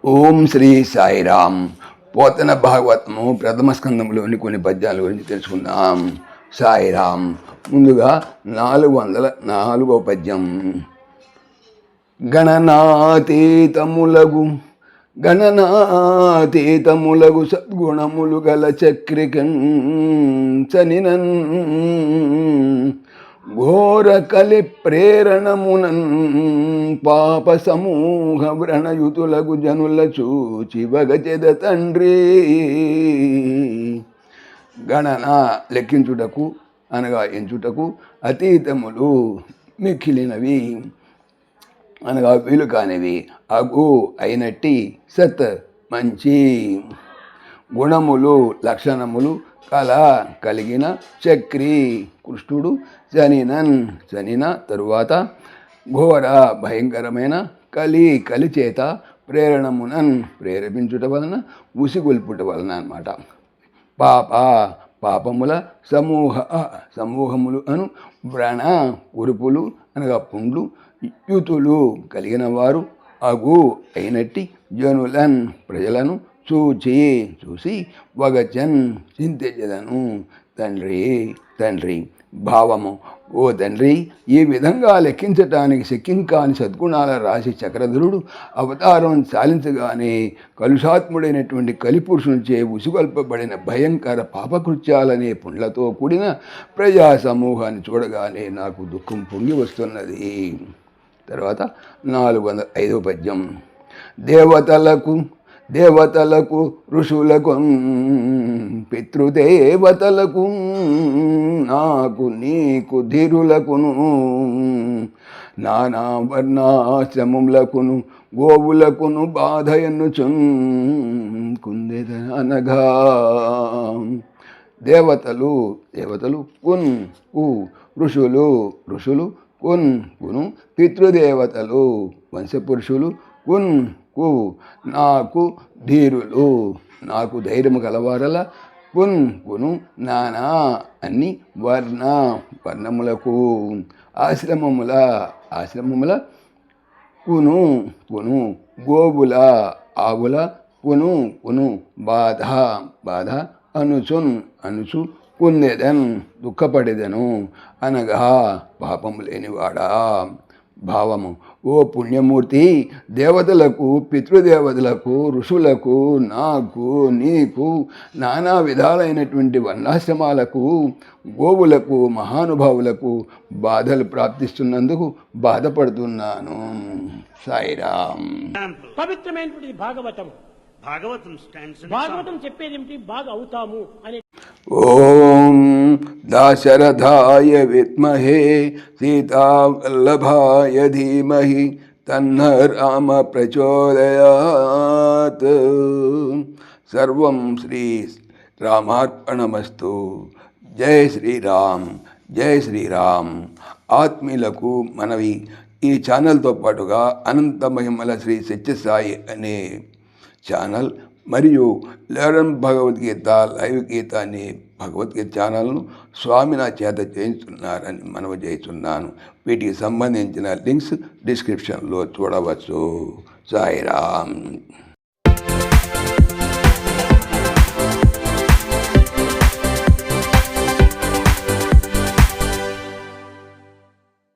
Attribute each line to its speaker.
Speaker 1: ఓం శ్రీ సాయిరామ్. పోతన భాగవతము ప్రథమ స్కందంలోని కొన్ని పద్యాల గురించి తెలుసుకుందాం. సాయిరామ్. ముందుగా 404వ పద్యం. గణనాతీతములగు సద్గుణములు గల చక్రికన్ చనినన్ ఘోర కలి ప్రేరణమునన్ పాప సమూహ వ్రణయుతులగు జనుల చూచి వగచెద తండ్రి. గణన లెక్కించుటకు అనగా ఎంచుటకు, అతీతములు మిక్కిలినవి అనగా వీలు కానివి, అగు అయినట్టి, సత్ మంచి, గుణములు లక్షణములు కల కలిగిన, చక్రి కృష్ణుడు, చనిన తరువాత, ఘోర భయంకరమైన, కలి చేత, ప్రేరణమునన్ ప్రేరేపించుట వలన, ఉసిగొల్పుట వలన అన్నమాట. పాపముల సమూహములు అను వ్రణ ఉరుపులు అనగా పుండ్లు, యుతులు కలిగిన వారు, అగు అయినట్టి, జనులన్ ప్రజలను, చూసి వగచన్ చింతించెదను తండ్రి. భావము. ఓ తండ్రి, ఈ విధంగా లెక్కించటానికి శక్యంకాని సద్గుణాల రాశి చక్రధరుడు అవతారం చాలించగానే కలుషాత్ముడైనటువంటి కలిపురుషునిచే ఉసిగొల్పబడిన భయంకర పాపకృత్యాలనే పుండ్లతో కూడిన ప్రజా సమూహాన్ని చూడగానే నాకు దుఃఖం పొంగి వస్తున్నది. తర్వాత 405వ పద్యం. దేవతలకు ఋషులకు పితృదేవతలకు నాకు నీకు ధీరులకును నానా వర్ణాశ్రమములకును గోవులకును బాధయన్నుచున్ కుందెదనగా. దేవతలు కున్ ఋషులు కును పితృదేవతలు వంశపురుషులు కు నాకు ధీరులు నాకు ధైర్యము కలవారల కును నానా అన్ని వర్ణములకు ఆశ్రమముల కును గోవుల ఆవుల కును బాధ అనుచు కుందెదన్ దుఃఖపడెదను అనగా పాపము లేనివాడా. భావము. ఓ పుణ్యమూర్తి, దేవతలకు పితృదేవతలకు ఋషులకు నాకు నీకు నానా విధాలైనటువంటి వర్ణాశ్రమాలకు గోవులకు మహానుభావులకు బాధలు ప్రాప్తిస్తున్నందుకు బాధపడుతున్నాను. సాయిరామ్.
Speaker 2: పవిత్రమైనటువంటి భాగవతం చెప్పేది ఏమిటి? బాగా అవుతాము అనే.
Speaker 1: ఓం దాశరథాయ విద్మహే సీతావల్లభాయ ధీమహి తన్న రామ ప్రచోదయాత్. సర్వం శ్రీ రామార్పణమస్తు. జై శ్రీరామ్. జై శ్రీరామ్. ఆత్మీయులకు మనవి, ఈ ఛానల్తో పాటుగా అనంత మహిమల శ్రీ సత్యసాయి అనే ఛానల్ మరియు లెర్న్ భగవద్గీత లైవ్ గీత అనే భగవద్గీత ఛానల్ను స్వామి నా చేత చేయించున్నారని మనవి చేస్తున్నాను. వీటికి సంబంధించిన లింక్స్ డిస్క్రిప్షన్లో చూడవచ్చు. సాయిరామ్.